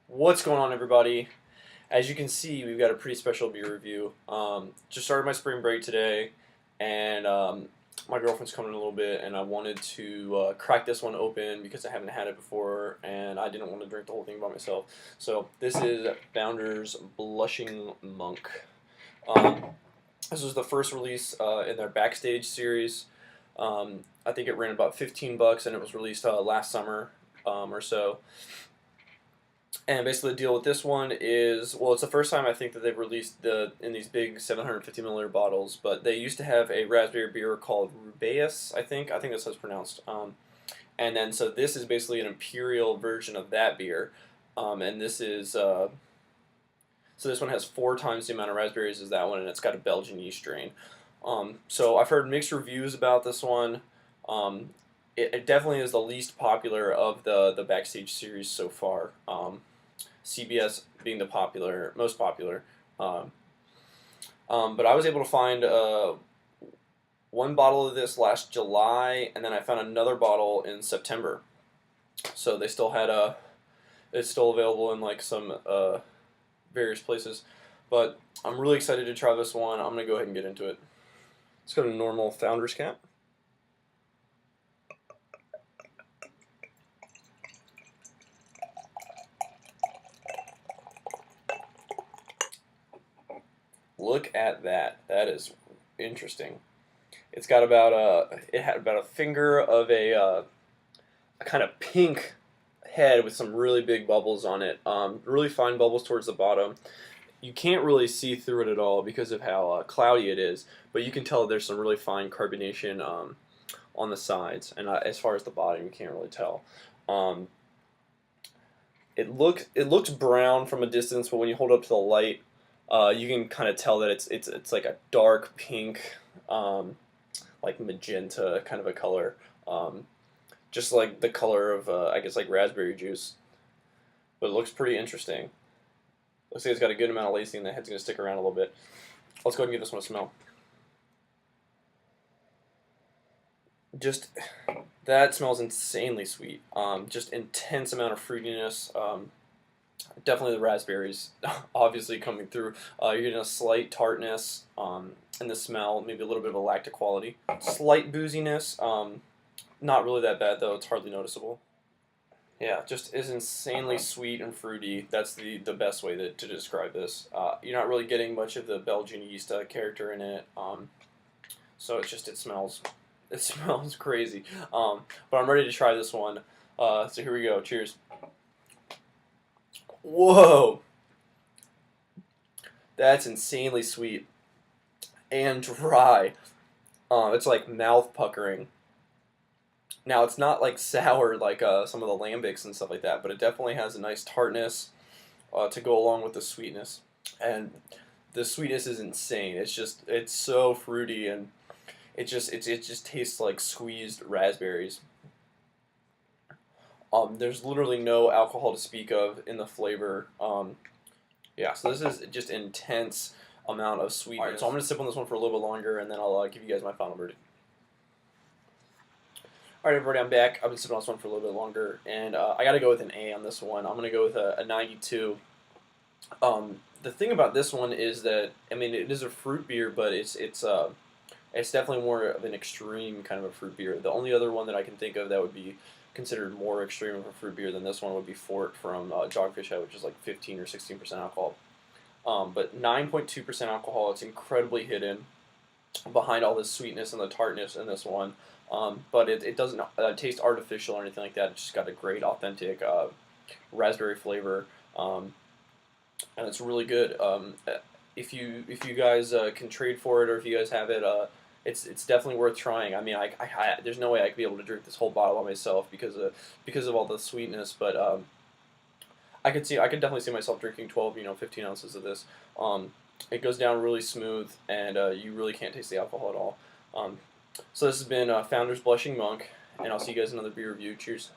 What's going on, everybody? As you can see, we've got a pretty special beer review. Just started my spring break today, and my girlfriend's coming in a little bit, and I wanted to crack this one open because I haven't had it before, and I didn't want to drink the whole thing by myself. So this is Founder's Blushing Monk. Um, this was the first release in their Backstage series. I think it ran about $15, and it was released last summer or so. And basically, the deal with this one is, well, it's the first time I think that they've released in these big 750 milliliter bottles. But they used to have a raspberry beer called Rubaeus, I think that's how it's pronounced. And then so this is basically an imperial version of that beer, and this is so this one has 4 times the amount of raspberries as that one, and it's got a Belgian yeast strain. So I've heard mixed reviews about this one. It definitely is the least popular of the Backstage series so far. CBS being the most popular. But I was able to find one bottle of this last July, and then I found another bottle in September. So they still had it's still available in like some various places. But I'm really excited to try this one. I'm gonna go ahead and get into it. Let's go to normal Founder's cap. Look at that. That is interesting. It's got it had about a finger of a kind of pink head with some really big bubbles on it. Really fine bubbles towards the bottom. You can't really see through it at all because of how cloudy it is, but you can tell there's some really fine carbonation on the sides, and as far as the bottom, you can't really tell. It looks brown from a distance, but when you hold it up to the light, you can kind of tell that it's like a dark pink, like magenta kind of a color, just like the color of I guess like raspberry juice. But it looks pretty interesting. Looks like it's got a good amount of lacing. The head's gonna stick around a little bit. Let's go ahead and give this one a smell. Just that smells insanely sweet. Just intense amount of fruitiness. Definitely the raspberries, obviously coming through. You're getting a slight tartness in the smell, maybe a little bit of a lactic quality. Slight booziness, not really that bad though. It's hardly noticeable. Yeah, just is insanely sweet and fruity. That's the best way to describe this. You're not really getting much of the Belgian yeast character in it, so it smells crazy. But I'm ready to try this one. So here we go. Cheers. Whoa, that's insanely sweet and dry. It's like mouth puckering. Now it's not like sour like some of the lambics and stuff like that, but it definitely has a nice tartness to go along with the sweetness. And the sweetness is insane. It's so fruity, and it just tastes like squeezed raspberries. There's literally no alcohol to speak of in the flavor. Yeah, so this is just intense amount of sweetness. All right, so I'm gonna sip on this one for a little bit longer, and then I'll give you guys my final verdict. All right, everybody, I'm back. I've been sipping on this one for a little bit longer, and I got to go with an A on this one. I'm gonna go with a 92. The thing about this one is that I mean it is a fruit beer, but it's definitely more of an extreme kind of a fruit beer. The only other one that I can think of that would be considered more extreme of a fruit beer than this one would be Fort from Dogfish Head, which is like 15 or 16% alcohol. But 9.2% alcohol, it's incredibly hidden behind all the sweetness and the tartness in this one. But it doesn't taste artificial or anything like that. It's just got a great, authentic raspberry flavor, and it's really good. If you guys can trade for it, or if you guys have it, it's definitely worth trying. I mean, there's no way I could be able to drink this whole bottle by myself because of all the sweetness, but I could definitely see myself drinking 12, 15 ounces of this. It goes down really smooth, and you really can't taste the alcohol at all. So this has been Founder's Blushing Monk, and I'll see you guys in another beer review. Cheers.